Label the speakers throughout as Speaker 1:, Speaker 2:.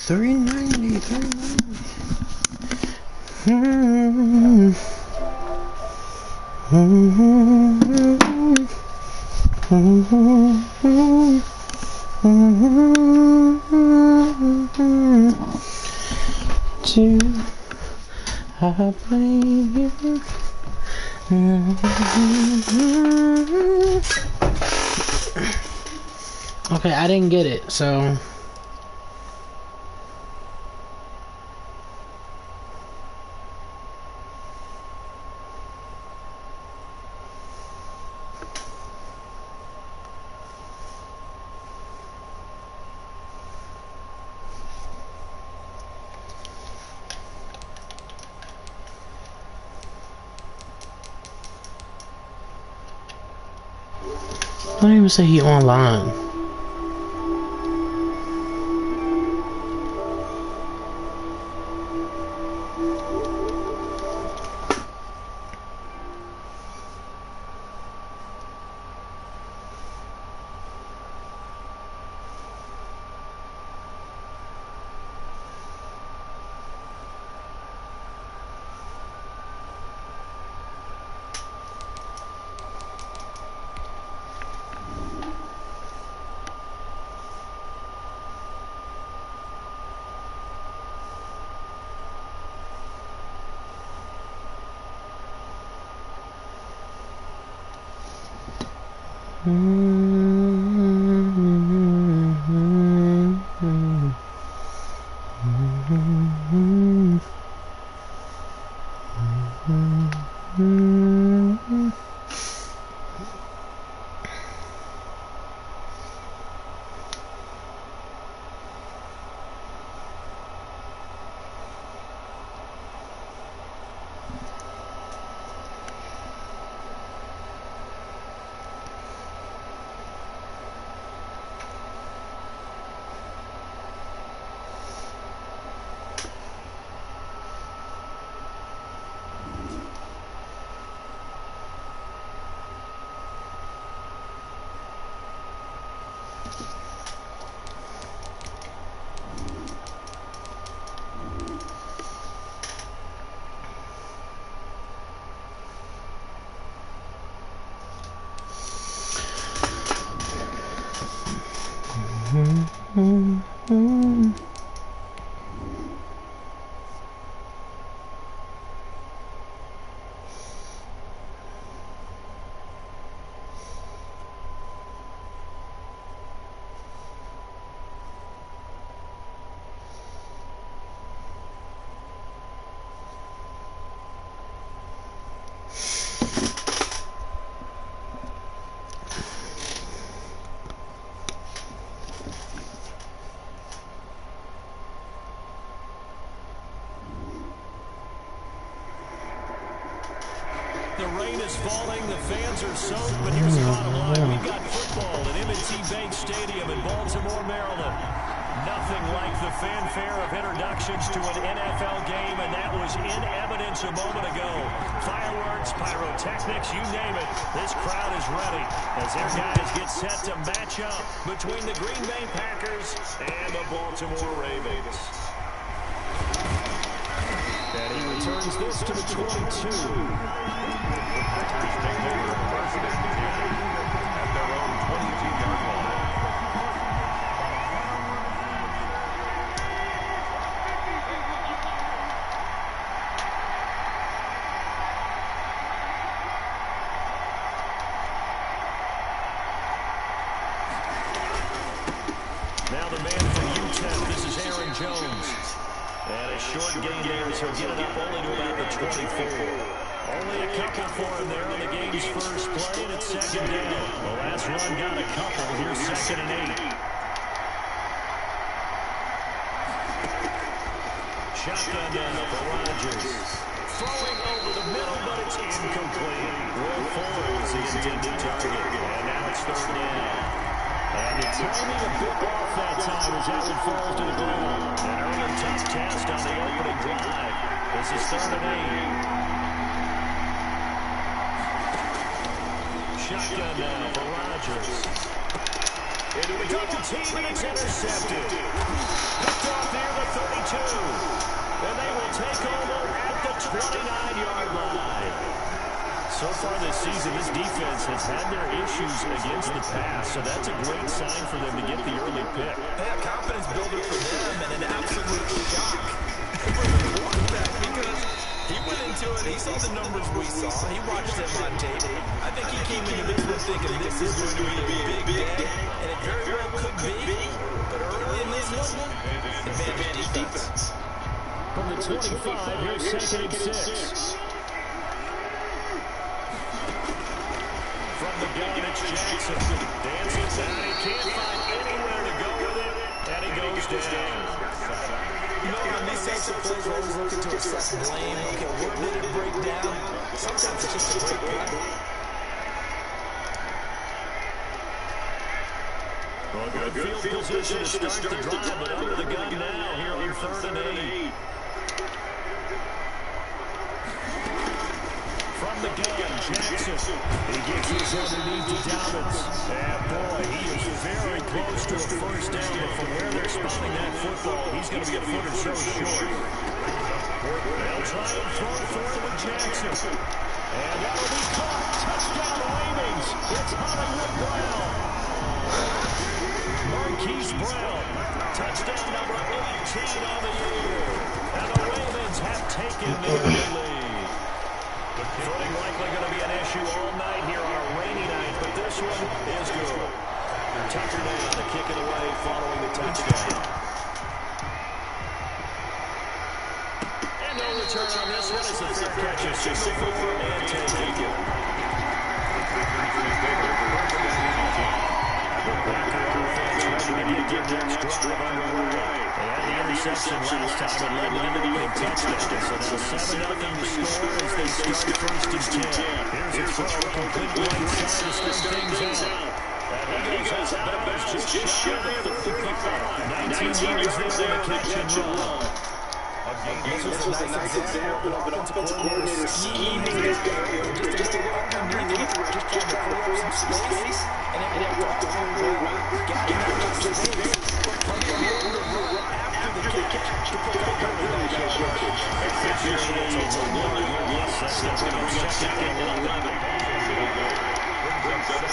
Speaker 1: 390. I blame you. Okay, I didn't get it, so. I don't even say he online.
Speaker 2: The rain is falling, the fans are soaked, but here's the bottom line. We've got football at M&T Bank Stadium in Baltimore, Maryland. Nothing like the fanfare of introductions to an NFL game, and that was in evidence a moment ago. Fireworks, pyrotechnics, you name it. This crowd is ready as their guys get set to match up between the Green Bay Packers and the Baltimore Ravens. And he returns this to the 22. At their own 22-yard line. Now the man from UTEP, this is Aaron Jones. And a short gain there as he'll get it up only to about the 24. Only a couple for him there on the game's first play, and it's second down. The last run got a couple. Here's 2nd and 8. Shotgun down for Rodgers. Throwing over the middle, but it's incomplete. Will Fuller was the intended target. And now it's 3rd down. And the timing a bit off that time as that one falls to the ground. An early tough test on the opening drive. This is 3rd and 8. Shotgun now for Rodgers. Into a double team, and it's intercepted. Picked off near the So far this season, this defense has had their issues against the pass, so that's a great sign for them to get the early pick.
Speaker 3: Yeah, confidence builder for them and an absolute shock for the quarterback because he went into it, he saw the numbers we saw, he watched them on tape. I think he came into this one thinking this is going to be a big day, and it very well could be, but early in this one, advantage defense.
Speaker 2: From the 25, here's second and 6. From the gun, it's Jackson. Dances out. He can't find anywhere to go with it, and he goes down.
Speaker 3: You know, when these types of plays are always looking to assess blame, okay, where did it break down? Sometimes it's just a great play.
Speaker 2: Well, good field position to start the drive, but under the gun now here on 3rd and 8. From the gun, Jackson. He gets his underneath to Dobbins. And boy, he is very close to a first down, but from where they're spotting that football, he's going to be a foot or so short. They'll try and throw for it with Jackson. And that'll be caught. Touchdown Ravens. It's Hollywood Brown. Marquise Brown. Touchdown number 18 on the year. And the Ravens have taken the lead. Footing likely going to be an issue all night here on a rainy night, but this one is good. Tucker down to kick it away following the touchdown. And no return on this one. It's a fair catch. A signal for and take it. Get their next drive underway. They had the interception last time and led to the opening touchdown. So now 7-0 score as they start 1st and 10. Here's a throw complete right side to start things out. And he goes out of bounds just shy of the 55. 19 yards there on the catch and run.
Speaker 3: This was a nice example of an offensive coordinator scheming his guy just a little underneath, just trying to free up some space, and it worked the whole way around. Got out of space, but after the catch, to put that coverage on the catch. It's a 1-yard loss. That's going to be second and 11.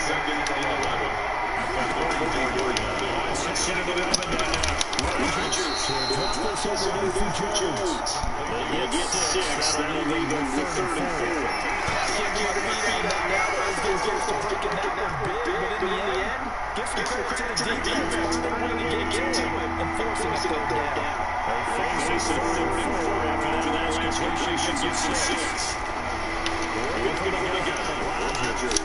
Speaker 3: Second and 11. Second and 11 now. Rodgers drops this over to Jones. They get 6. That'll leave them 3rd and 4. Can't get a beat on that now. As goes to breaking that one big, but in the end, gives some credit to the defense. They're willing to get to it and forcing it to go down. They face a 3rd and 4 after that last completion. Gets it 6. Working for the guy. Rodgers.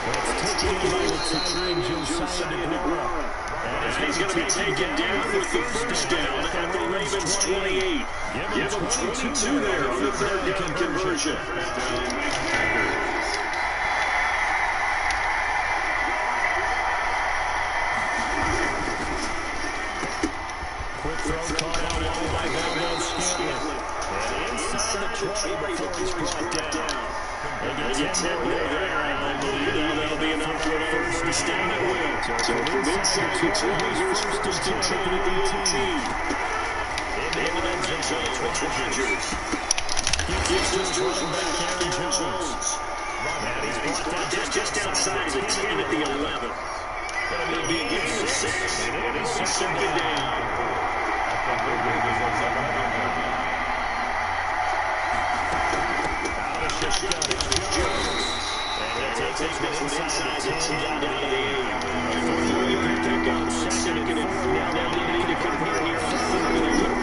Speaker 3: It's taken by the tight end, Josiah DeGuara. And he's going to be taken down with the first down at the Ravens 28. Give him 22 there on the 3rd down conversion. Quick throw caught out long by Valdes-Scantling. And inside the 20 before he's brought down. They get 10 more there. I believe that'll be enough for a first to stand at will. So from inside the 2, here's first and 10 at the 18. In the end zone, Rodgers. Gives to running back Aaron Jones. And he's brought down just outside of the 10 at the 11. That'll be a big 6. And it is second down. Takes one inside the 10 down to the 8. A 4-yard pick on second and 4. Now they'll need to convert here on 3rd and 1.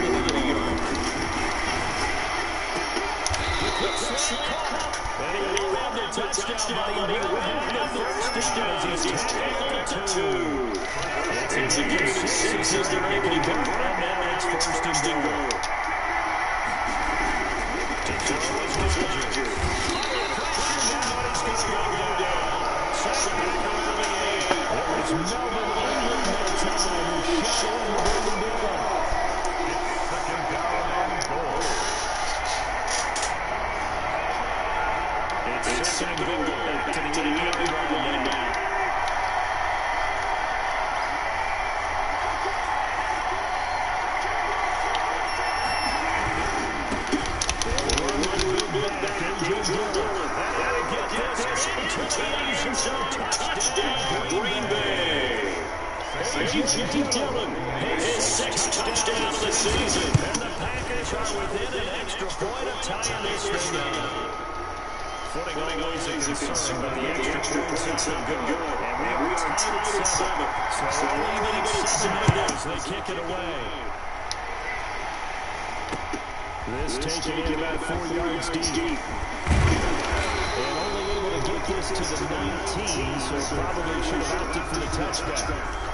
Speaker 3: And he will have the touchdown by the first down as he's tackled to 2. It's a good 6 as they're able to convert. And now it's 1st and goal. To throw is Rodgers. It's second and goal back to the 8-yard line now. Back in Joe Burrow.
Speaker 2: A.J. Dillon, his sixth touchdown of the season. And the Packers are within an extra point of tying this thing up. Footing always a concern, but the extra point since they're good. And we are tied at 7. So we're leaving it 7 as they kick it away. This taken in about 4 yards deep. And only able to get this to the 19, so probably should have opted for the touchback.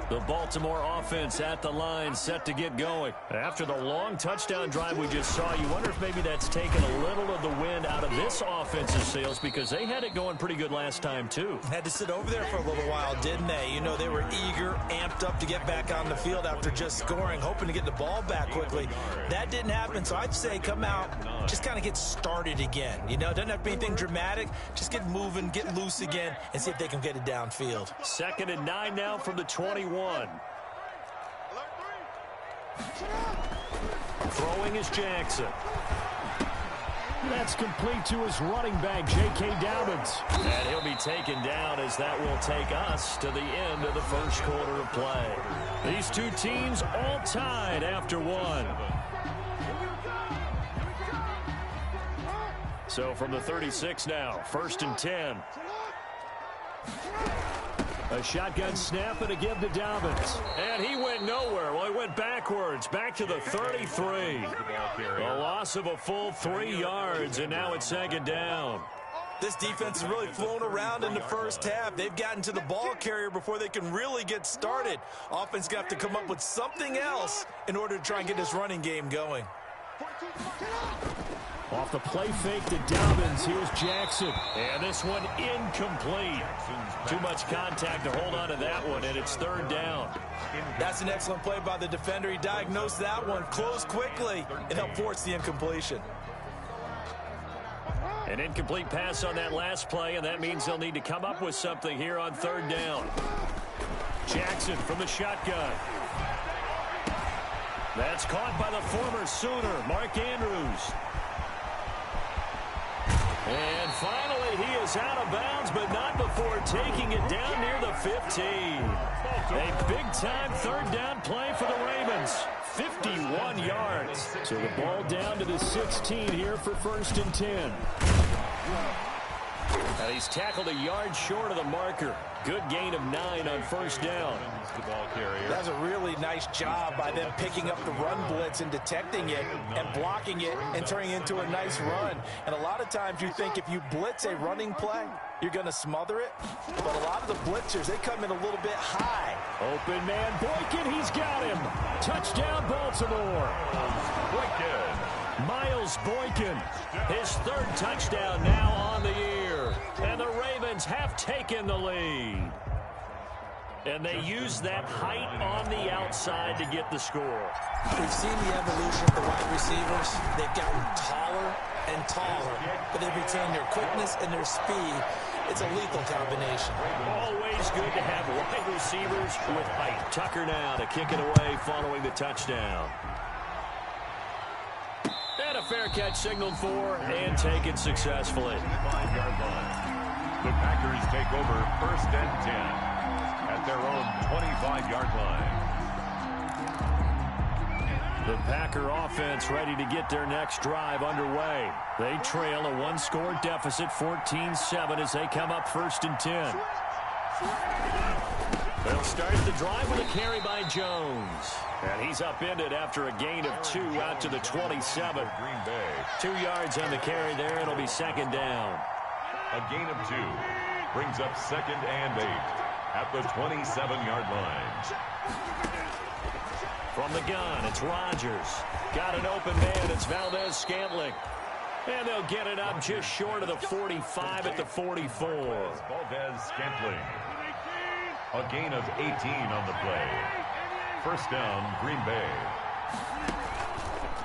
Speaker 2: The Baltimore offense at the line, set to get going. After the long touchdown drive we just saw, you wonder if maybe that's taken a little of the wind out of this offensive sails, because they had it going pretty good last time, too.
Speaker 4: Had to sit over there for a little while, didn't they? You know, they were eager, amped up to get back on the field after just scoring, hoping to get the ball back quickly. That didn't happen, so I'd say come out, just kind of get started again. You know, it doesn't have to be anything dramatic. Just get moving, get loose again, and see if they can get it downfield.
Speaker 2: 2nd and 9 now from the 21. Throwing is Jackson. That's complete to his running back, J.K. Dobbins. And he'll be taken down as that will take us to the end of the first quarter of play. These two teams all tied after 1. So from the 36 now, 1st and 10. A shotgun snap and a give to Dobbins. And he went nowhere. Well, he went backwards, back to the 33. A loss of a full 3 yards, and now it's 2nd down.
Speaker 4: This defense has really flown around in the first half. They've gotten to the ball carrier before they can really get started. Offense got to come up with something else in order to try and get this running game going.
Speaker 2: Off the play fake to Dobbins, here's Jackson. And this one incomplete. Too much contact to hold on to that one, and it's 3rd down.
Speaker 4: That's an excellent play by the defender. He diagnosed that one, closed quickly, and helped force the incompletion.
Speaker 2: An incomplete pass on that last play, and that means they'll need to come up with something here on 3rd down. Jackson from the shotgun. That's caught by the former Sooner, Mark Andrews. And finally, he is out of bounds, but not before taking it down near the 15. A big-time 3rd down play for the Ravens. 51 yards. So the ball down to the 16 here for 1st and 10. And he's tackled a yard short of the marker. Good gain of 9 on 1st down.
Speaker 4: That's a really nice job by them picking up the run blitz and detecting it and blocking it and turning it into a nice run. And a lot of times you think if you blitz a running play, you're going to smother it. But a lot of the blitzers, they come in a little bit high.
Speaker 2: Open man, Boykin, he's got him. Touchdown, Baltimore. Miles Boykin, his 3rd touchdown now on the year. And the Ravens have taken the lead. And they use that height on the outside to get the score.
Speaker 4: We've seen the evolution of the wide receivers. They've gotten taller and taller, but they've retained their quickness and their speed. It's a lethal combination.
Speaker 2: Always good to have wide receivers with height. Tucker now to kick it away following the touchdown. And a fair catch signaled for and taken successfully.
Speaker 5: 5-yard line. The Packers take over 1st and 10 at their own 25-yard line.
Speaker 2: The Packer offense ready to get their next drive underway. They trail a 1-score deficit, 14-7, as they come up 1st and 10. They'll start the drive with a carry by Jones. And he's upended after a gain of 2 out to the 27.
Speaker 5: Green Bay.
Speaker 2: 2 yards on the carry there. It'll be 2nd down.
Speaker 5: A gain of 2 brings up 2nd and 8 at the 27-yard line.
Speaker 2: From the gun, it's Rodgers. Got an open man. It's Valdez-Scantling. And they'll get it up just short of the 45 at the 44.
Speaker 5: Valdez-Scantling. A gain of 18 on the play. 1st down, Green Bay.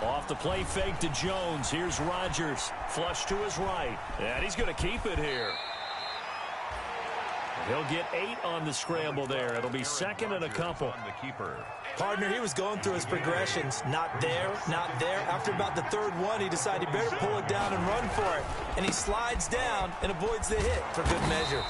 Speaker 2: Off the play fake to Jones. Here's Rodgers. Flush to his right. And he's going to keep it here. He'll get 8 on the scramble there. It'll be second and a couple.
Speaker 5: The keeper.
Speaker 4: Partner, he was going through his progressions. Not there, not there. After about the third one, he decided he better pull it down and run for it. And he slides down and avoids the hit for good measure.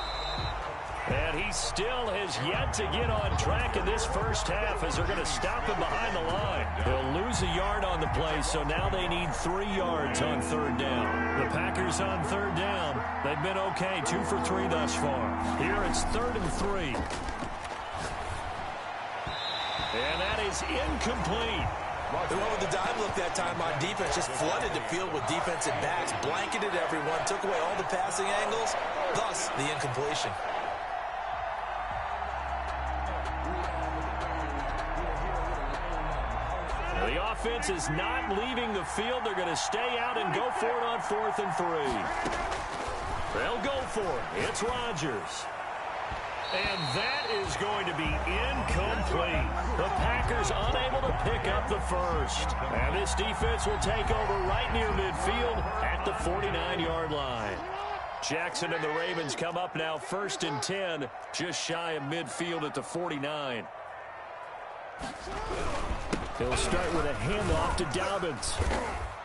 Speaker 2: And he still has yet to get on track in this first half as they're going to stop him behind the line. They'll lose a yard on the play, so now they need 3 yards on third down. The Packers on third down. They've been okay, 2 for 3 thus far. Here it's 3rd and 3. And that is incomplete.
Speaker 4: They went with the dive look that time on defense, just flooded the field with defensive backs, blanketed everyone, took away all the passing angles, thus the incompletion.
Speaker 2: The offense is not leaving the field. They're going to stay out and go for it on 4th and 3. They'll go for it. It's Rodgers. And that is going to be incomplete. The Packers unable to pick up the first. And this defense will take over right near midfield at the 49-yard line. Jackson and the Ravens come up now 1st and 10, just shy of midfield at the 49. He'll start with a handoff to Dobbins.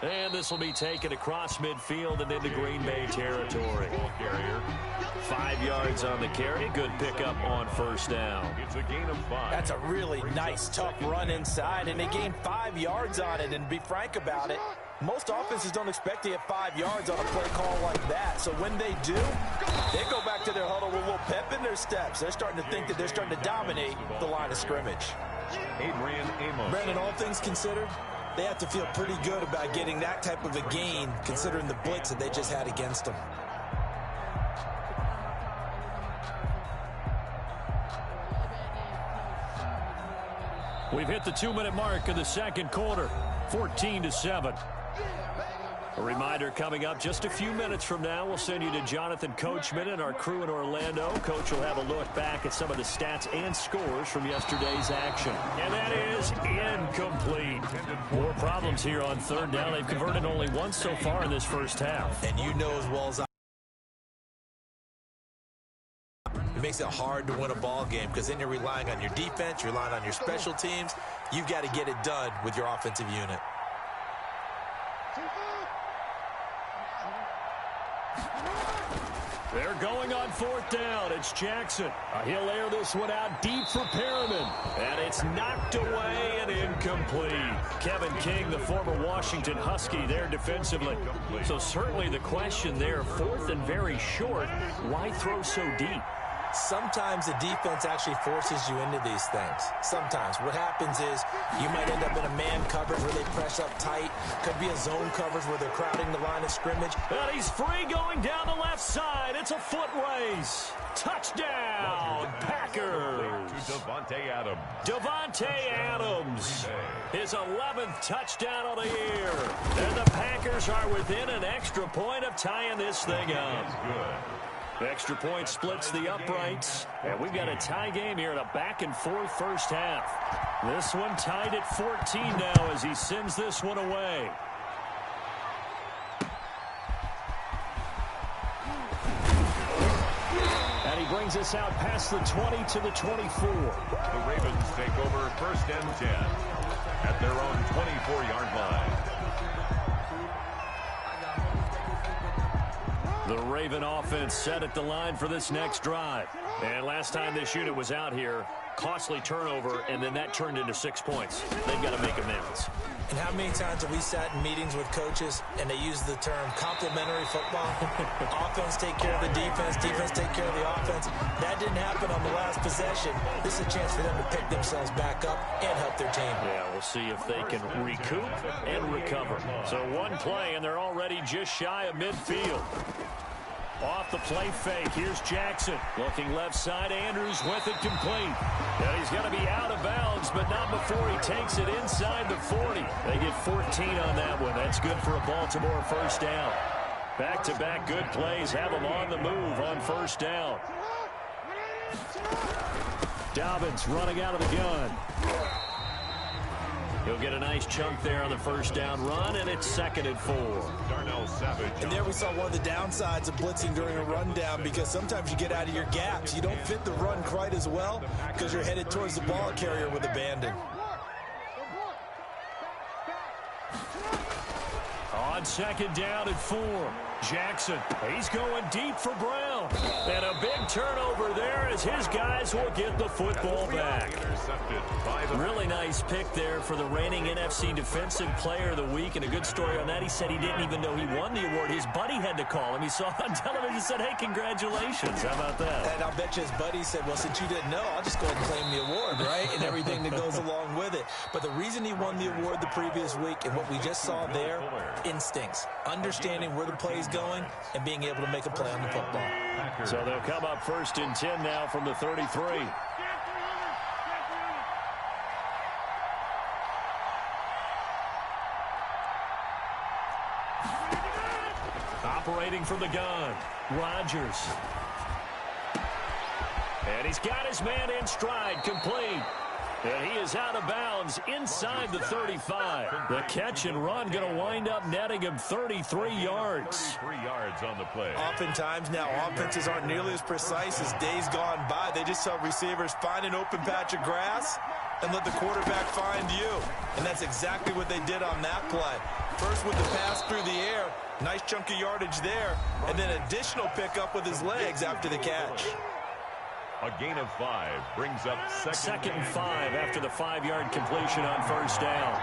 Speaker 2: And this will be taken across midfield and into Green Bay territory. 5 yards on the carry. Good pickup on first down.
Speaker 5: It's a gain of 5.
Speaker 4: That's a really nice, tough run inside, and they gained 5 yards on it. And to be frank about it, most offenses don't expect to get 5 yards on a play call like that. So when they do, they go back to their huddle with a little pep in their steps. They're starting to think that they're starting to dominate the line of scrimmage.
Speaker 5: Adrian Amos.
Speaker 4: Brandon, all things considered, they have to feel pretty good about getting that type of a gain, considering the blitz that they just had against them.
Speaker 2: We've hit the 2-minute mark of the second quarter, 14-7. A reminder coming up just a few minutes from now. We'll send you to Jonathan Coachman and our crew in Orlando. Coach will have a look back at some of the stats and scores from yesterday's action. And that is incomplete. More problems here on third down. They've converted only once so far in this first half.
Speaker 4: And you know as well as I, it makes it hard to win a ball game because then you're relying on your defense, you're relying on your special teams. You've got to get it done with your offensive unit.
Speaker 2: They're going on 4th down. It's Jackson. He'll air this one out deep for Perriman. And it's knocked away and incomplete. Kevin King, the former Washington Husky, there defensively. So certainly the question there, 4th and very short, why throw so deep?
Speaker 4: Sometimes the defense actually forces you into these things. Sometimes. What happens is you might end up in a man coverage where they press up tight. Could be a zone coverage where they're crowding the line of scrimmage.
Speaker 2: And he's free going down the left side. It's a foot race. Touchdown, Packers.
Speaker 5: To Davante Adams.
Speaker 2: Davante Adams. His 11th touchdown of the year. And the Packers are within an extra point of tying this thing up.
Speaker 5: Good.
Speaker 2: The extra point splits the uprights. And we've got a tie game here in a back-and-forth first half. This one tied at 14 now as he sends this one away. And he brings us out past the 20 to the 24.
Speaker 5: The Ravens take over 1st and 10 at their own 24-yard line.
Speaker 2: The Raven offense set at the line for this next drive. And last time this unit was out here, costly turnover, and then that turned into 6 points. They've got to make amends.
Speaker 4: And how many times have we sat in meetings with coaches and they use the term complementary football? Offense take care of the defense, defense take care of the offense. That didn't happen on the last possession. This is a chance for them to pick themselves back up and help their team.
Speaker 2: Yeah, we'll see if they can recoup and recover. So one play, and they're already just shy of midfield. Off the play fake, here's Jackson. Looking left side, Andrews with it complete. And he's going to be out of bounds, but not before he takes it inside the 40. They get 14 on that one. That's good for a Baltimore first down. Back-to-back good plays have them on the move on first down. Dobbins running out of the gun. He'll get a nice chunk there on the first down run, and it's 2nd and 4.
Speaker 5: Darnell Savage.
Speaker 4: And there we saw one of the downsides of blitzing during a rundown, because sometimes you get out of your gaps. You don't fit the run quite as well because you're headed towards the ball carrier with abandon.
Speaker 2: On 2nd down and 4, Jackson, he's going deep for Brown. And a big turnover there as his guys will get the football back. Really nice pick there for the reigning NFC Defensive Player of the Week, and a good story on that. He said he didn't even know he won the award. His buddy had to call him. He saw it on television and said, hey, congratulations. How about that?
Speaker 4: And I'll bet you his buddy said, well, since you didn't know, I'll just go ahead and claim the award, right? And everything that goes along with it. But the reason he won the award the previous week, and what we just saw there, instincts, understanding where the play is going and being able to make a play on the football.
Speaker 2: So they'll come up 1st and 10 now from the 33. Operating from the gun, Rodgers. And he's got his man in stride, complete. And he is out of bounds inside the 35. The catch and run going to wind up netting him 33 yards.
Speaker 5: 33 yards on the play.
Speaker 4: Oftentimes now, offenses aren't nearly as precise as days gone by. They just tell receivers, find an open patch of grass and let the quarterback find you. And that's exactly what they did on that play. First with the pass through the air, nice chunk of yardage there, and then additional pickup with his legs after the catch.
Speaker 5: A gain of 5 brings up
Speaker 2: 2nd and 5 after the 5-yard completion on 1st down.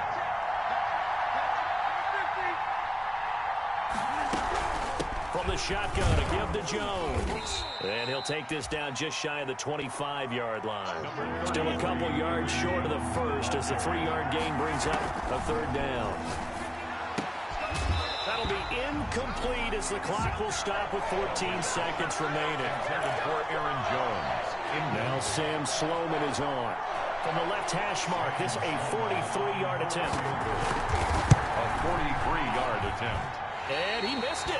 Speaker 2: From the shotgun, a give to Jones. And he'll take this down just shy of the 25-yard line. Still a couple yards short of the first as the 3-yard gain brings up a 3rd down. That'll be incomplete as the clock will stop with 14 seconds remaining.
Speaker 5: For Aaron Jones.
Speaker 2: Now Sam Sloman is on. From the left hash mark, this a 43-yard attempt.
Speaker 5: A 43-yard attempt.
Speaker 2: And he missed it.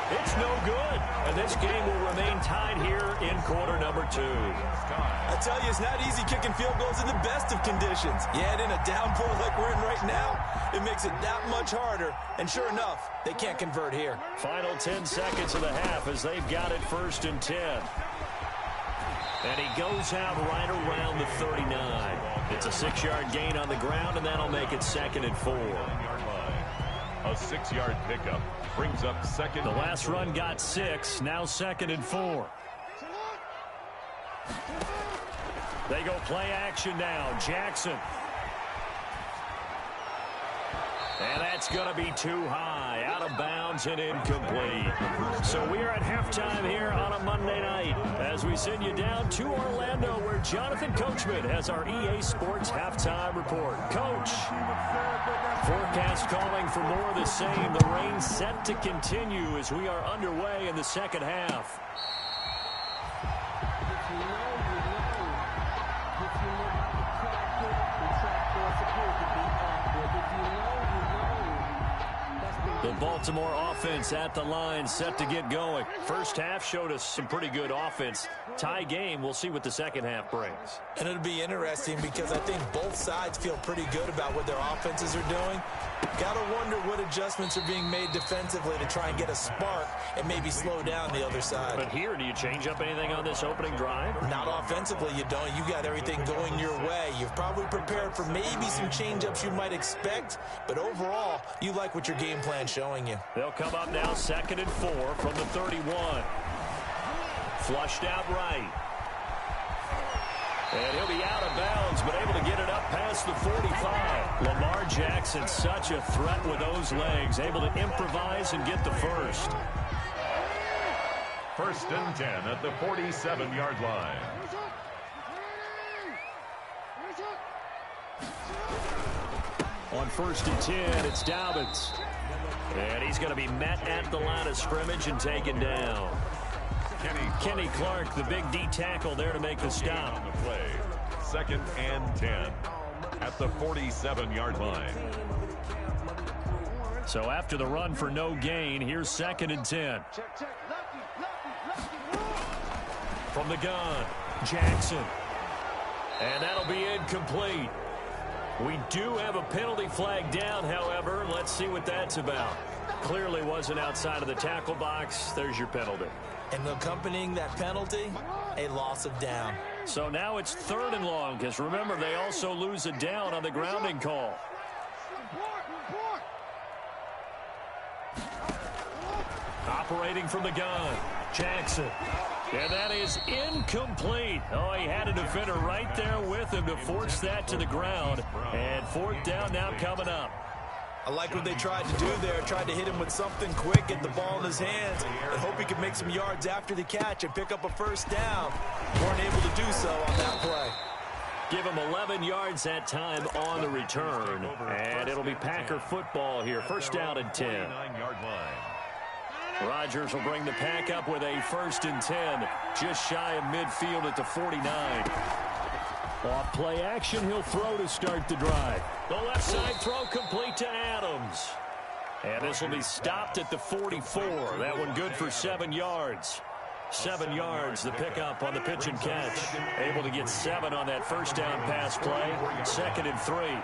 Speaker 2: It's no good. And this game will remain tied here in quarter number 2.
Speaker 4: I tell you, it's not easy kicking field goals in the best of conditions. Yet in a downpour like we're in right now, it makes it that much harder. And sure enough, they can't convert here.
Speaker 2: Final 10 seconds of the half as they've got it 1st and 10. And he goes out right around the 39. It's a 6-yard gain on the ground, and that'll make it 2nd and 4.
Speaker 5: A 6-yard pickup brings up 2nd.
Speaker 2: The last run got 6, now 2nd and 4. They go play action now. Jackson. And that's going to be too high, out of bounds and incomplete. So we are at halftime here on a Monday night as we send you down to Orlando where Jonathan Coachman has our EA Sports halftime report. Coach, forecast calling for more of the same. The rain set to continue as we are underway in the second half. The Baltimore offense at the line, set to get going. First half showed us some pretty good offense. Tie game, we'll see what the second half brings.
Speaker 4: And it'll be interesting because I think both sides feel pretty good about what their offenses are doing. Got to wonder what adjustments are being made defensively to try and get a spark and maybe slow down the other side.
Speaker 2: But here, do you change up anything on this opening drive?
Speaker 4: Not offensively, you don't. You got everything going your way. You've probably prepared for maybe some change-ups you might expect, but overall, you like what your game plan's showing you.
Speaker 2: They'll come up now 2nd and 4 from the 31. Flushed out right. And he'll be out of bounds, but able to get it up past the 45. Lamar Jackson, such a threat with those legs, able to improvise and get the first.
Speaker 5: 1st and 10 at the 47-yard line.
Speaker 2: On 1st and 10, it's Dobbins. And he's going to be met at the line of scrimmage and taken down. Kenny Clark, the big D tackle there to make the stop.
Speaker 5: On the play. 2nd and 10 at the 47-yard line.
Speaker 2: So after the run for no gain, here's 2nd and 10. From the gun, Jackson. And that'll be incomplete. We do have a penalty flag down, however. Let's see what that's about. Clearly wasn't outside of the tackle box. There's your penalty.
Speaker 4: And accompanying that penalty, a loss of down.
Speaker 2: So now it's 3rd and long, because remember, they also lose a down on the grounding call. Operating from the gun, Jackson. And that is incomplete. Oh, he had a defender right there with him to force that to the ground. And 4th down now coming up.
Speaker 4: I like what they tried to do there. Tried to hit him with something quick, get the ball in his hands, and hope he could make some yards after the catch and pick up a 1st down. Weren't able to do so on that play.
Speaker 2: Give him 11 yards that time on the return. And it'll be Packer football here. 1st down and 10.
Speaker 5: 49-yard line.
Speaker 2: Rodgers will bring the Pack up with a 1st and 10. Just shy of midfield at the 49. Off play action, he'll throw to start the drive. The left side throw complete to Adams. And this will be stopped at the 44. That one good for 7 yards. 7 yards, the pickup on the pitch and catch. Able to get 7 on that 1st down pass play. 2nd and 3.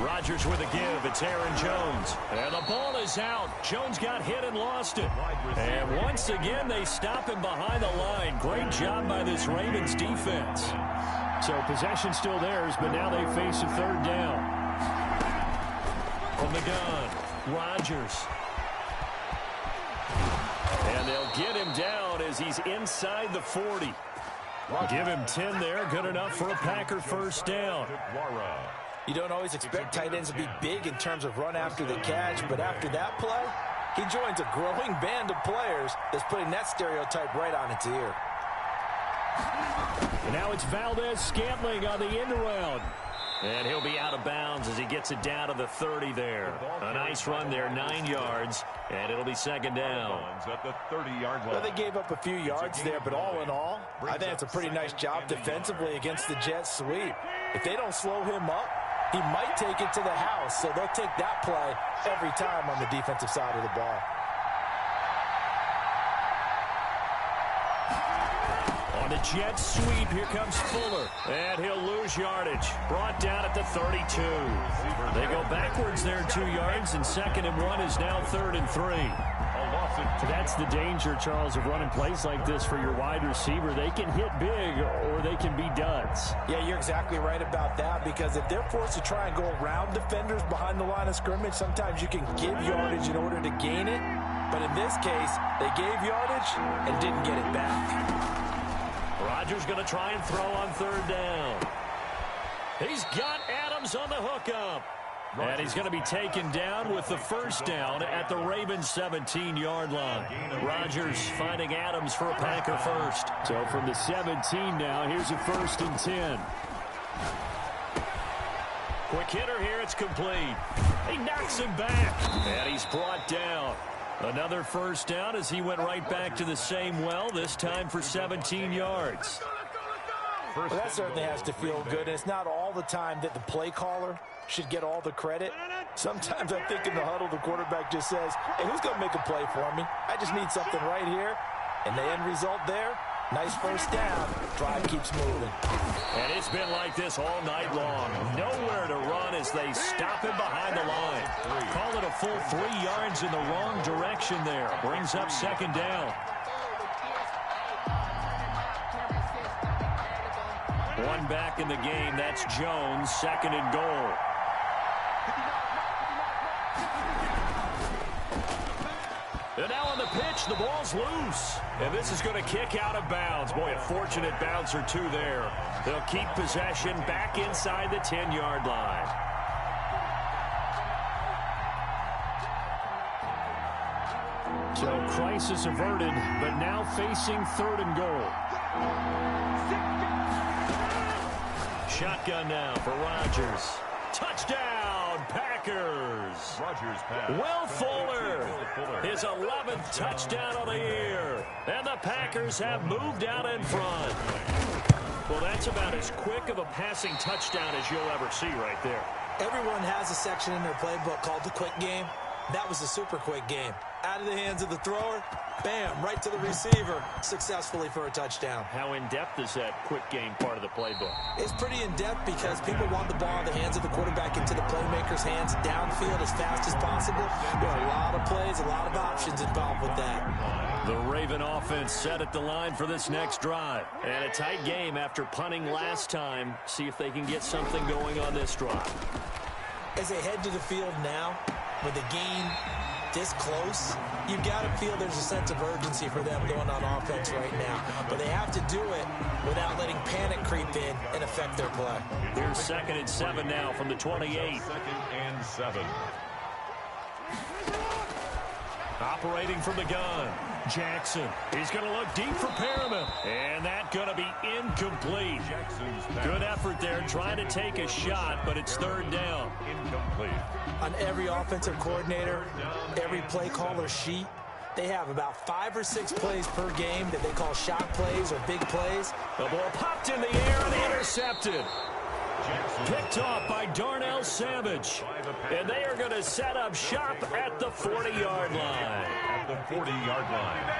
Speaker 2: Rodgers with a give. It's Aaron Jones. And the ball is out. Jones got hit and lost it. And once again, they stop him behind the line. Great job by this Ravens defense. So possession still theirs, but now they face a 3rd down. From the gun, Rodgers. And they'll get him down as he's inside the 40. Give him 10 there. Good enough for a Packer 1st down.
Speaker 4: You don't always expect tight ends to be big in terms of run after the catch, but after that play, he joins a growing band of players that's putting that stereotype right on its ear.
Speaker 2: And now it's Valdez-Scantling on the end around. And he'll be out of bounds as he gets it down to the 30 there. A nice run there, 9 yards, and it'll be 2nd down.
Speaker 5: At the 30-yard line.
Speaker 4: Well, they gave up a few yards there, but all in all, I think it's a pretty nice job defensively against the Jets sweep. If they don't slow him up, he might take it to the house, so they'll take that play every time on the defensive side of the ball.
Speaker 2: On the Jets sweep, here comes Fuller, and he'll lose yardage. Brought down at the 32. They go backwards there 2 yards, and 2nd and 1 is now 3rd and 3. That's the danger, Charles, of running plays like this for your wide receiver. They can hit big or they can be duds.
Speaker 4: Yeah, you're exactly right about that, because if they're forced to try and go around defenders behind the line of scrimmage, sometimes you can give yardage in order to gain it. But in this case, they gave yardage and didn't get it back.
Speaker 2: Rodgers going to try and throw on 3rd down. He's got Adams on the hookup. And he's going to be taken down with the 1st down at the Ravens 17-yard line. Rodgers finding Adams for a Packer 1st. So from the 17 now, here's a 1st and 10. Quick hitter here, it's complete. He knocks him back, and he's brought down. Another 1st down as he went right back to the same well, this time for 17 yards.
Speaker 4: Well, that certainly has to feel good, and it's not all the time that the play caller should get all the credit. Sometimes I think in the huddle, the quarterback just says, hey, who's going to make a play for me? I just need something right here. And the end result there, nice 1st down. Drive keeps moving.
Speaker 2: And it's been like this all night long. Nowhere to run as they stop him behind the line. Call it a full 3 yards in the wrong direction there. Brings up 2nd down. One back in the game. That's Jones. 2nd and goal. And now on the pitch, the ball's loose. And this is going to kick out of bounds. Boy, a fortunate bounce or 2 there. They'll keep possession back inside the 10-yard line. So crisis averted, but now facing 3rd and goal. Shotgun now for Rodgers. Touchdown, Packers.
Speaker 5: Rodgers pass.
Speaker 2: Will Fuller, his 11th touchdown of the year. And the Packers have moved out in front. Well, that's about as quick of a passing touchdown as you'll ever see right there.
Speaker 4: Everyone has a section in their playbook called the quick game. That was a super quick game. out of the hands of the thrower, bam, right to the receiver, successfully for a touchdown.
Speaker 2: How in-depth is that quick game part of the playbook?
Speaker 4: It's pretty in-depth because people want the ball in the hands of the quarterback into the playmaker's hands downfield as fast as possible. There are a lot of plays, a lot of options involved with that.
Speaker 2: The Raven offense set at the line for this next drive. And a tight game after punting last time. See if they can get something going on this drive.
Speaker 4: As they head to the field now, with the game this close, you've got to feel there's a sense of urgency for them going on offense right now. But they have to do it without letting panic creep in and affect their play.
Speaker 2: Here's 2nd and 7 now from the 28.
Speaker 5: 2nd and 7.
Speaker 2: Operating from the gun, Jackson. He's going to look deep for Perriman. And that's going to be incomplete. Good effort there trying to take a shot, but it's 3rd down.
Speaker 5: Incomplete.
Speaker 4: On every offensive coordinator, every play caller sheet, they have about 5 or 6 plays per game that they call shot plays or big plays.
Speaker 2: The ball popped in the air and intercepted. Picked off by Darnell Savage. And they are going to set up shop at the 40-yard line.
Speaker 5: At the 40-yard line.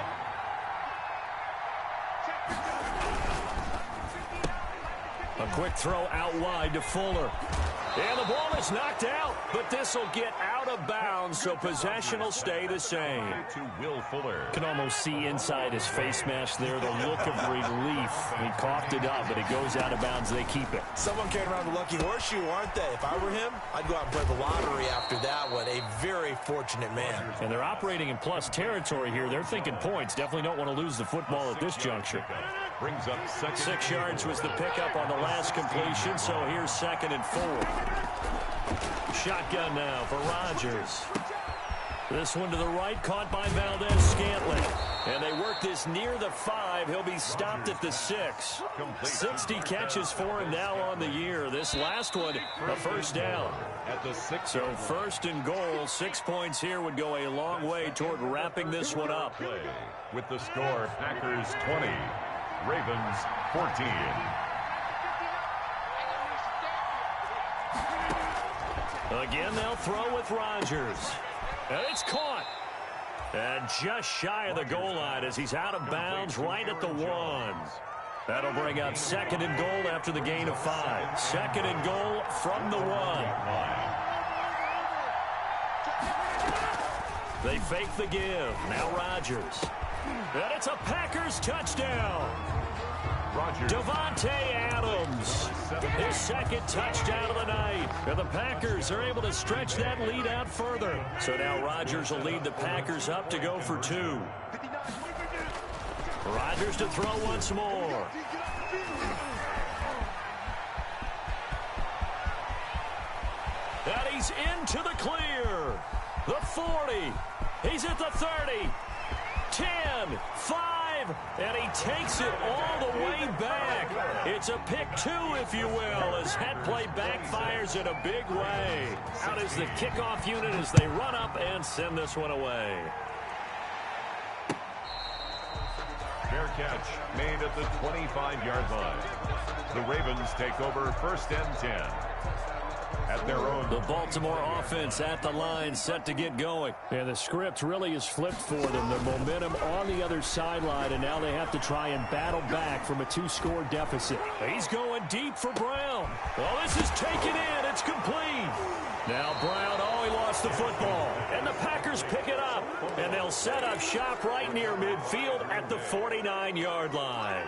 Speaker 2: A quick throw out wide to Fuller. And the ball is knocked out, but this will get out of bounds, so possession will stay the same.
Speaker 5: To Will Fuller.
Speaker 2: Can almost see inside his face mask there the look of relief. He coughed it up, but it goes out of bounds. They keep it.
Speaker 4: Someone carrying around the lucky horseshoe, aren't they? If I were him, I'd go out and play the lottery after that one. A very fortunate man.
Speaker 2: And they're operating in plus territory here. They're thinking points. Definitely don't want to lose the football at this juncture.
Speaker 5: Brings up 2nd.
Speaker 2: 6 yards was the pickup on the last completion, so here's 2nd and 4. Shotgun now for Rodgers. This one to the right, caught by Valdez-Scantling. And they work this near the 5. He'll be stopped at the 6. 60 catches for him now on the year. This last one, a 1st down.
Speaker 5: At the 6.
Speaker 2: So 1st and goal, 6 points here would go a long way toward wrapping this one up.
Speaker 5: With the score, Packers 20, Ravens 14.
Speaker 2: Again, they'll throw with Rodgers. And it's caught. And just shy of the goal line as he's out of bounds right at the 1. That'll bring up 2nd and goal after the gain of 5. 2nd and goal from the 1. They fake the give. Now Rodgers. And it's a Packers touchdown. Davante Adams, his 2nd touchdown of the night. And the Packers are able to stretch that lead out further. So now Rodgers will lead the Packers up to go for 2. Rodgers to throw once more. And he's into the clear. The 40. He's at the 30. 10, 5, and he takes it all the way back. It's a pick 2, if you will, as that play backfires in a big way. Out is the kickoff unit as they run up and send this one away.
Speaker 5: Fair catch made at the 25-yard line. The Ravens take over 1st and 10. At their own.
Speaker 2: The Baltimore offense at the line, set to get going. And the script really is flipped for them. The momentum on the other sideline, and now they have to try and battle back from a 2-score deficit. He's going deep for Brown. Well, this is taken in. It's complete. Now Brown, he lost the football. And the Packers pick it up. And they'll set up shop right near midfield at the 49-yard line.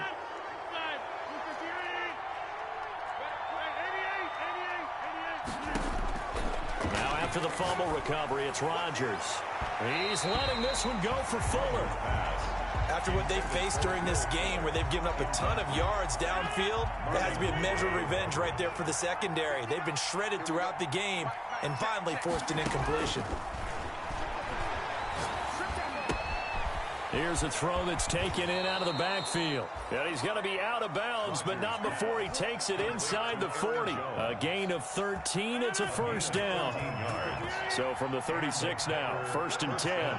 Speaker 2: Now after the fumble recovery, it's Rodgers. He's letting this one go for Fuller.
Speaker 4: After what they faced during this game where they've given up a ton of yards downfield, there has to be a measure of revenge right there for the secondary. They've been shredded throughout the game and finally forced an incompletion.
Speaker 2: Here's a throw that's taken in out of the backfield. And he's going to be out of bounds, but not before he takes it inside the 40. A gain of 13. It's a 1st down. So from the 36 now, 1st and 10.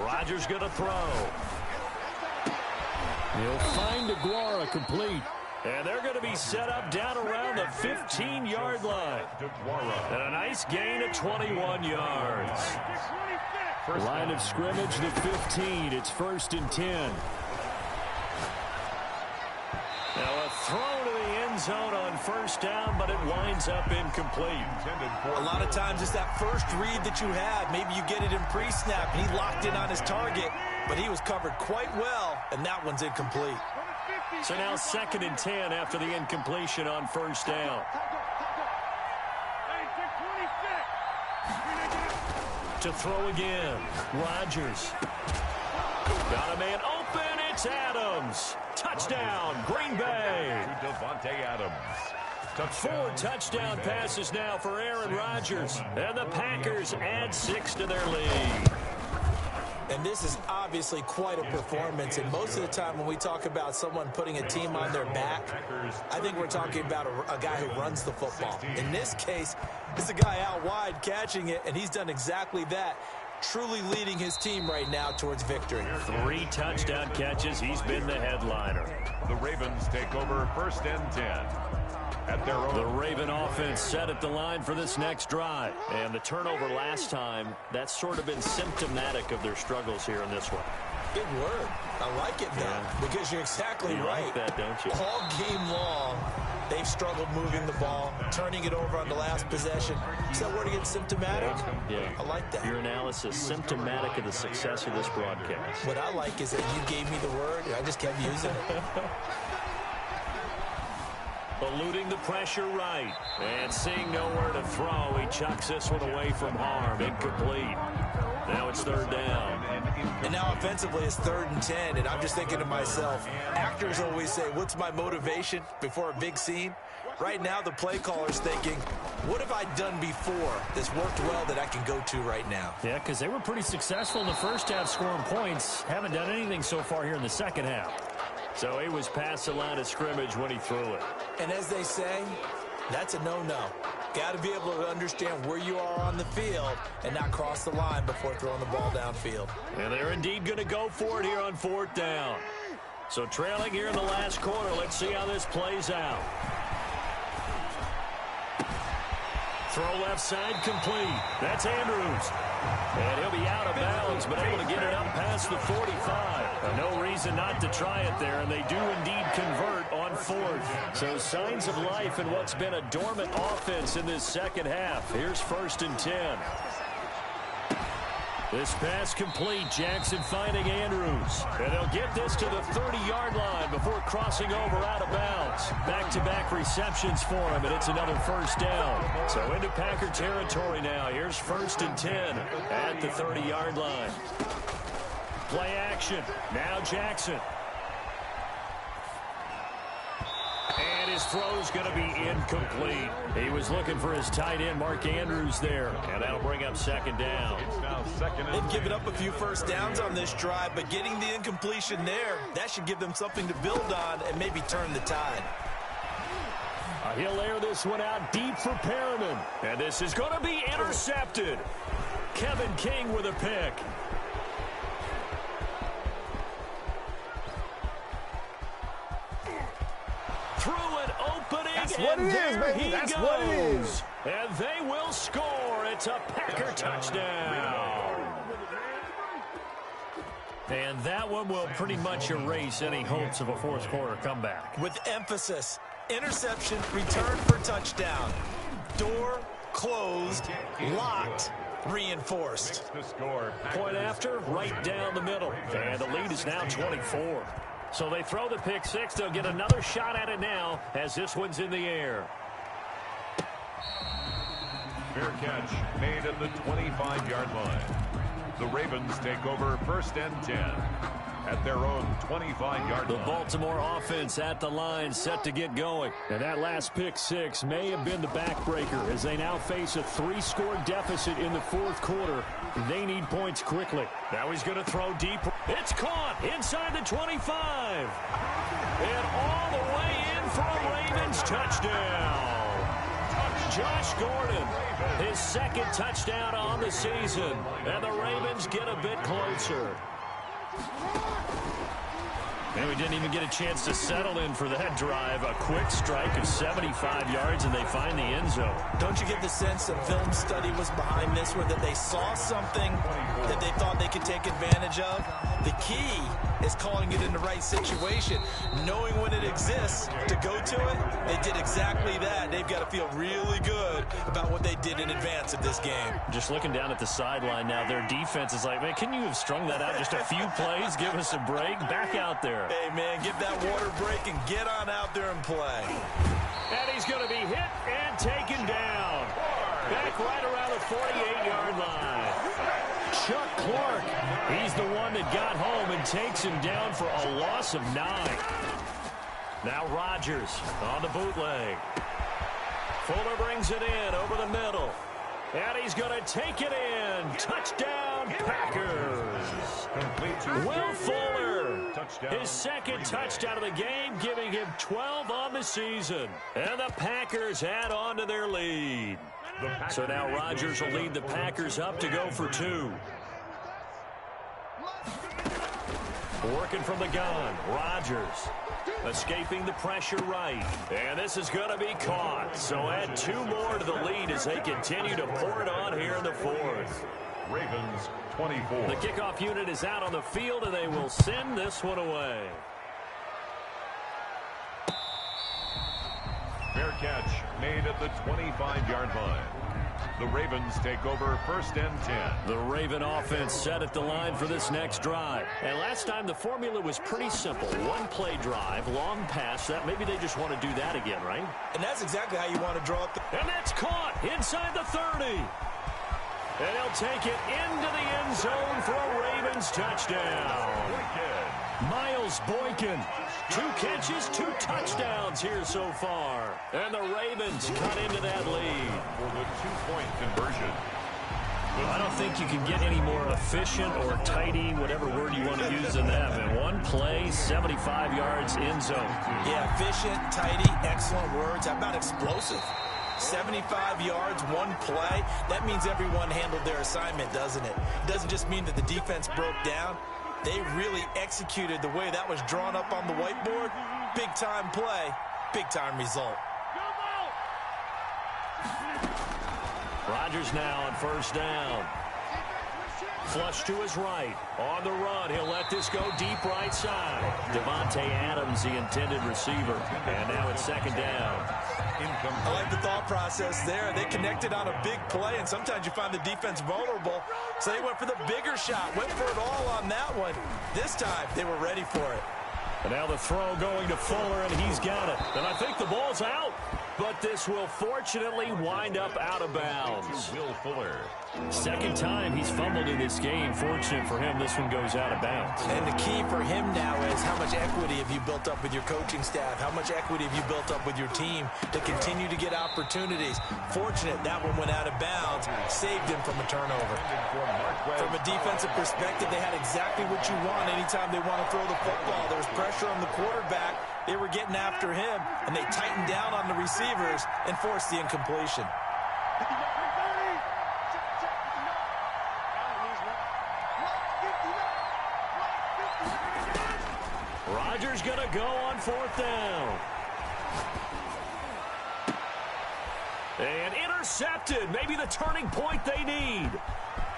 Speaker 2: Rodgers going to throw. He'll find Aguara complete. And they're going to be set up down around the 15-yard line. And a nice gain of 21 yards. Line of scrimmage, the 15. It's 1st and 10. Now a throw to the end zone on 1st down, but it winds up incomplete.
Speaker 4: A lot of times it's that first read that you have. Maybe you get it in pre-snap. He locked in on his target, but he was covered quite well, and that one's incomplete.
Speaker 2: So now 2nd and 10 after the incompletion on 1st down. To throw again, Rodgers. Got a man open, it's Adams. Touchdown, Green Bay.
Speaker 5: Davante Adams.
Speaker 2: 4 touchdown passes now for Aaron Rodgers. And the Packers add 6 to their lead.
Speaker 4: And this is obviously quite a performance. And most of the time when we talk about someone putting a team on their back, I think we're talking about a guy who runs the football. In this case, it's a guy out wide catching it, and he's done exactly that, truly leading his team right now towards victory.
Speaker 2: 3 touchdown catches. He's been the headliner.
Speaker 5: The Ravens take over 1st and 10. At their own.
Speaker 2: The Raven offense set at the line for this next drive. And the turnover last time, that's sort of been symptomatic of their struggles here in this one.
Speaker 4: Big word. I like it, though, because you're exactly right.
Speaker 2: Like that, don't you?
Speaker 4: All game long, they've struggled moving the ball, turning it over on the last possession. Is that word again, symptomatic?
Speaker 2: Yeah.
Speaker 4: I like that.
Speaker 2: Your analysis, symptomatic of the success of this broadcast.
Speaker 4: What I like is that you gave me the word, and I just kept using it.
Speaker 2: Eluding the pressure right. And seeing nowhere to throw, he chucks this one away from harm. Incomplete. Now it's 3rd down.
Speaker 4: And now offensively it's 3rd and 10, and I'm just thinking to myself, actors always say, what's my motivation before a big scene? Right now the play caller's thinking, what have I done before that's worked well that I can go to right now?
Speaker 2: Yeah, because they were pretty successful in the first half scoring points. Haven't done anything so far here in the second half. So he was past the line of scrimmage when he threw it.
Speaker 4: And as they say, that's a no-no. Got to be able to understand where you are on the field and not cross the line before throwing the ball downfield.
Speaker 2: And they're indeed going to go for it here on 4th down. So trailing here in the last quarter, let's see how this plays out. Throw left side complete. That's Andrews. And he'll be out of bounds, but able to get it up past the 45. No reason not to try it there, and they do indeed convert on 4th. So signs of life in what's been a dormant offense in this second half. Here's 1st and 10. This pass complete. Jackson finding Andrews. And they'll get this to the 30-yard line before crossing over out of bounds. Back-to-back receptions for him, and it's another 1st down. So into Packer territory now. Here's 1st and 10 at the 30-yard line. Play action. Now Jackson. And his throw's going to be incomplete. He was looking for his tight end, Mark Andrews, there. And that'll bring up 2nd down.
Speaker 4: They've given up a few 1st downs on this drive, but getting the incompletion there, that should give them something to build on and maybe turn the tide.
Speaker 2: He'll air this one out deep for Perriman. And this is going to be intercepted. Kevin King with a pick. Through an opening,
Speaker 6: That's what
Speaker 2: and
Speaker 6: it is,
Speaker 2: there
Speaker 6: baby.
Speaker 2: he
Speaker 6: That's
Speaker 2: goes.
Speaker 6: what it is.
Speaker 2: And they will score. It's a Packer touchdown. And that one will pretty much erase any hopes of a 4th quarter comeback.
Speaker 4: With emphasis, interception, return for touchdown. Door closed, locked, reinforced.
Speaker 2: Point after, right down the middle. And the lead is now 24. So they throw the pick 6. They'll get another shot at it now as this one's in the air.
Speaker 5: Fair catch made at the 25-yard line. The Ravens take over 1st and 10 at their own 25-yard
Speaker 2: The
Speaker 5: line.
Speaker 2: Baltimore offense at the line, set to get going. And that last pick 6 may have been the backbreaker as they now face a 3-score deficit in the 4th quarter. They need points quickly. Now he's going to throw deep. It's caught inside the 25. And all the way in for a Ravens touchdown. Josh Gordon, his 2nd touchdown on the season. And the Ravens get a bit closer. And we didn't even get a chance to settle in for that drive. A quick strike of 75 yards, and they find the end zone.
Speaker 4: Don't you get the sense a film study was behind this, where that they saw something that they thought they could take advantage of? The key is calling it in the right situation, knowing when it exists to go to it. They did exactly that. They've got to feel really good about what they did in advance of this game.
Speaker 2: Just looking down at the sideline now, their defense is like, man, can you have strung that out just a few plays? Give us a break. Back out there.
Speaker 4: Hey, man, get that water break and get on out there and play.
Speaker 2: And he's going to be hit and taken down. Back right around the 48-yard line. Chuck Clark, he's the one that got home and takes him down for a loss of 9. Now Rodgers on the bootleg. Fuller brings it in over the middle. And he's going to take it in. Touchdown, Packers. Will Fuller, his second touchdown of the game, giving him 12 on the season. And the Packers add on to their lead. So now Rodgers will lead the Packers up to go for 2. Working from the gun, Rodgers escaping the pressure right. And this is going to be caught. So add 2 more to the lead as they continue to pour it on here in the 4th.
Speaker 5: Ravens 24.
Speaker 2: The kickoff unit is out on the field, and they will send this one away.
Speaker 5: Fair catch made at the 25-yard line. The Ravens take over 1st and 10.
Speaker 2: The Raven offense set at the line for this next drive. And last time the formula was pretty simple. 1-play drive, long pass. That maybe they just want to do that again, right?
Speaker 4: And that's exactly how you want to draw it.
Speaker 2: And that's caught inside the 30. And he'll take it into the end zone for a Ravens touchdown. Miles Boykin, 2 catches, 2 touchdowns here so far. And the Ravens cut into that lead.
Speaker 5: For the 2-point conversion.
Speaker 2: I don't think you can get any more efficient or tidy, whatever word you want to use in that. In 1 play, 75 yards, end zone.
Speaker 4: Yeah, efficient, tidy, excellent words. How about explosive? 75 yards, 1 play. That means everyone handled their assignment, doesn't it? It doesn't just mean that the defense broke down. They really executed the way that was drawn up on the whiteboard. Big-time play, big-time result.
Speaker 2: Rodgers now on 1st down. Flush to his right. On the run, he'll let this go deep right side. Devontae Adams, the intended receiver. And now it's 2nd down.
Speaker 4: I like the thought process there. They connected on a big play, and sometimes you find the defense vulnerable. So they went for the bigger shot, went for it all on that one. This time, they were ready for it.
Speaker 2: And now the throw going to Fuller, and he's got it. And I think the ball's out. But this will fortunately wind up out of bounds.
Speaker 5: Will Fuller.
Speaker 2: 2nd time he's fumbled in this game. Fortunate for him, this one goes out of bounds.
Speaker 4: And the key for him now is how much equity have you built up with your coaching staff? How much equity have you built up with your team to continue to get opportunities? Fortunate that one went out of bounds, saved him from a turnover. From a defensive perspective, they had exactly what you want anytime they want to throw the football. There was pressure on the quarterback. They were getting after him, and they tightened down on the receivers and forced the incompletion.
Speaker 2: Rodgers going to go on 4th down. And intercepted. Maybe the turning point they need.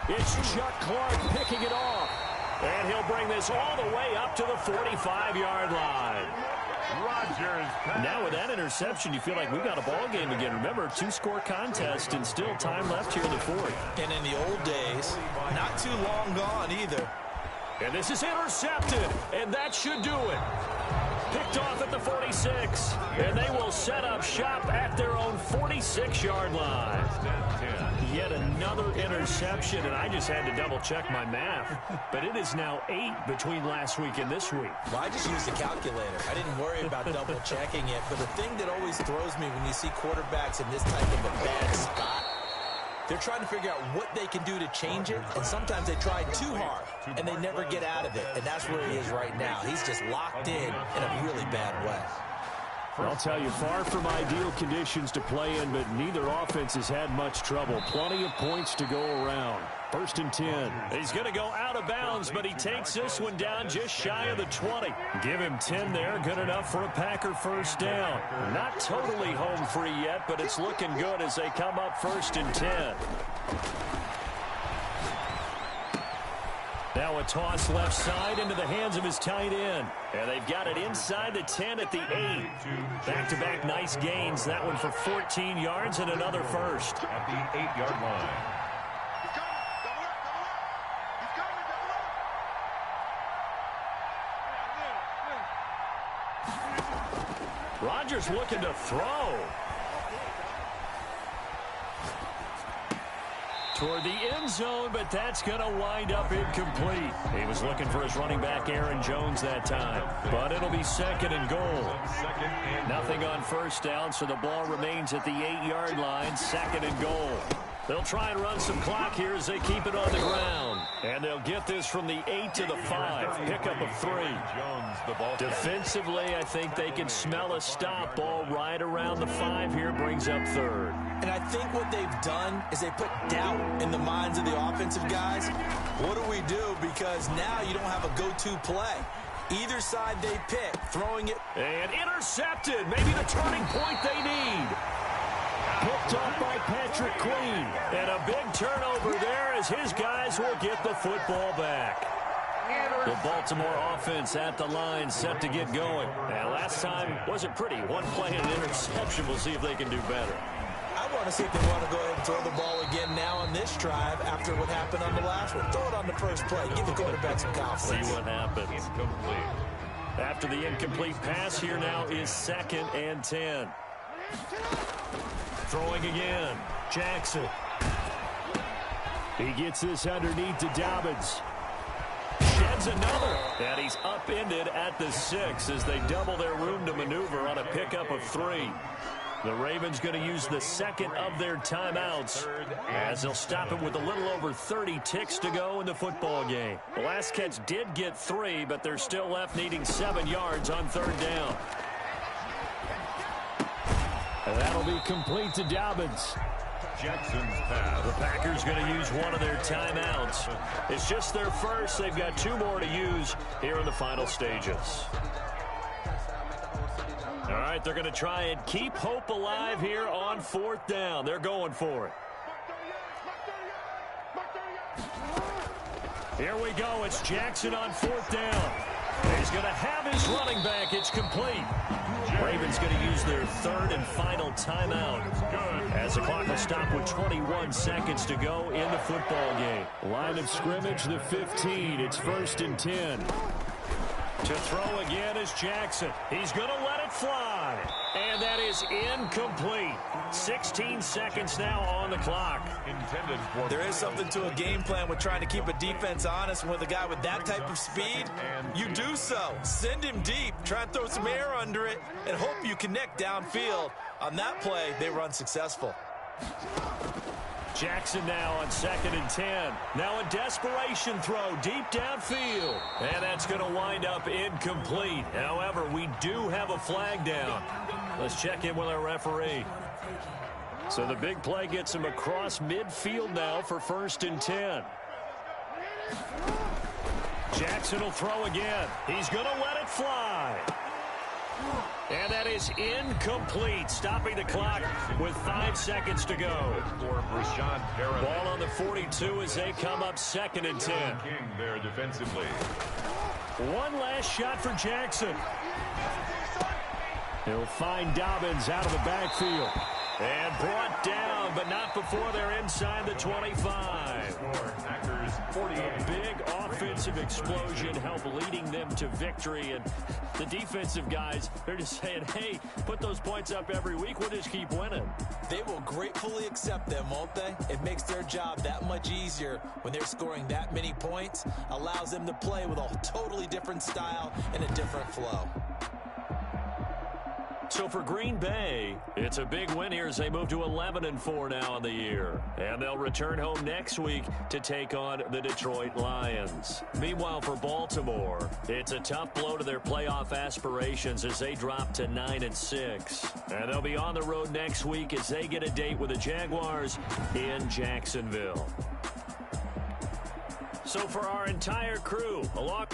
Speaker 2: It's Chuck Clark picking it off. And he'll bring this all the way up to the 45-yard line.
Speaker 5: Rodgers.
Speaker 2: Now with that interception, you feel like we got a ball game again. Remember, 2-score contest and still time left here in the 4th.
Speaker 4: And in the old days, not too long gone either.
Speaker 2: And this is intercepted, and that should do it. Picked off at the 46, and they will set up shop at their own 46-yard line. Yet another interception, and I just had to double-check my math. But it is now 8 between last week and this week.
Speaker 4: Well, I just used the calculator. I didn't worry about double-checking it. But the thing that always throws me when you see quarterbacks in this type of a bad spot, they're trying to figure out what they can do to change it, and sometimes they try too hard, and they never get out of it, and that's where he is right now. He's just locked in a really bad way.
Speaker 2: I'll tell you, far from ideal conditions to play in, but neither offense has had much trouble. Plenty of points to go around. 1st and 10. He's going to go out of bounds, but he takes this one down just shy of the 20. Give him 10 there. Good enough for a Packer first down. Not totally home free yet, but it's looking good as they come up 1st and 10. Now a toss left side into the hands of his tight end. And they've got it inside the 10 at the 8. Back-to-back nice gains. That one for 14 yards and another first.
Speaker 5: At the 8-yard line.
Speaker 2: Rodgers looking to throw. Toward the end zone, but that's going to wind up incomplete. He was looking for his running back, Aaron Jones, that time. But it'll be 2nd and goal. Nothing on first down, so the ball remains at the 8-yard line, 2nd and goal. They'll try and run some clock here as they keep it on the ground. And they'll get this from the 8 to the 5. Pickup of 3. Defensively, I think they can smell a stop. Ball right around the 5 here, brings up 3rd.
Speaker 4: And I think what they've done is they put doubt in the minds of the offensive guys. What do we do? Because now you don't have a go-to play. Either side they pick, throwing it.
Speaker 2: And intercepted. Maybe the turning point they need. Picked up by Patrick Queen. And a big turnover there as his guys will get the football back. The Baltimore offense at the line, set to get going. Now, last time wasn't pretty. One play and an interception. We'll see if they can do better.
Speaker 4: I want to see if they want to go ahead and throw the ball again now on this drive after what happened on the last one. Throw it on the first play. Give the quarterback some confidence.
Speaker 2: See what happens. Incomplete. After the incomplete pass, here now is 2nd and 10. Throwing again. Jackson. He gets this underneath to Dobbins. Sheds another. And he's upended at the 6 as they double their room to maneuver on a pickup of 3. The Ravens going to use the 2nd of their timeouts as they'll stop it with a little over 30 ticks to go in the football game. The last catch did get 3, but they're still left needing 7 yards on 3rd down. And that'll be complete to Dobbins.
Speaker 5: Jackson's pass.
Speaker 2: The Packers going to use one of their timeouts. It's just their first. They've got 2 more to use here in the final stages. All right, they're going to try and keep hope alive here on 4th down. They're going for it. Here we go. It's Jackson on 4th down. He's going to have his running back. It's complete. Ravens going to use their 3rd and final timeout as the clock will stop with 21 seconds to go in the football game. Line of scrimmage, the 15. It's 1st and 10. To throw again is Jackson. He's going to let it fly. And that is incomplete. 16 seconds now on the clock.
Speaker 4: There is something to a game plan with trying to keep a defense honest. With a guy with that type of speed, you do so. Send him deep. Try and throw some air under it and hope you connect downfield. On that play, they were unsuccessful.
Speaker 2: Jackson now on 2nd and 10. Now a desperation throw deep downfield. And that's going to wind up incomplete. However, we do have a flag down. Let's check in with our referee. So the big play gets him across midfield now for 1st and 10. Jackson will throw again. He's going to let it fly. And that is incomplete, stopping the clock with 5 seconds to go. Ball on the 42 as they come up 2nd and 10.
Speaker 5: King there defensively.
Speaker 2: One last shot for Jackson. He'll find Dobbins out of the backfield. And brought down, but not before they're inside the 25.
Speaker 5: Packers 48.
Speaker 2: Big offensive explosion helped leading them to victory. And the defensive guys, they're just saying, hey, put those points up every week. We'll just keep winning.
Speaker 4: They will gratefully accept them, won't they? It makes their job that much easier when they're scoring that many points. Allows them to play with a totally different style and a different flow.
Speaker 2: So for Green Bay, it's a big win here as they move to 11-4 now in the year. And they'll return home next week to take on the Detroit Lions. Meanwhile, for Baltimore, it's a tough blow to their playoff aspirations as they drop to 9-6. And they'll be on the road next week as they get a date with the Jaguars in Jacksonville. So for our entire crew, along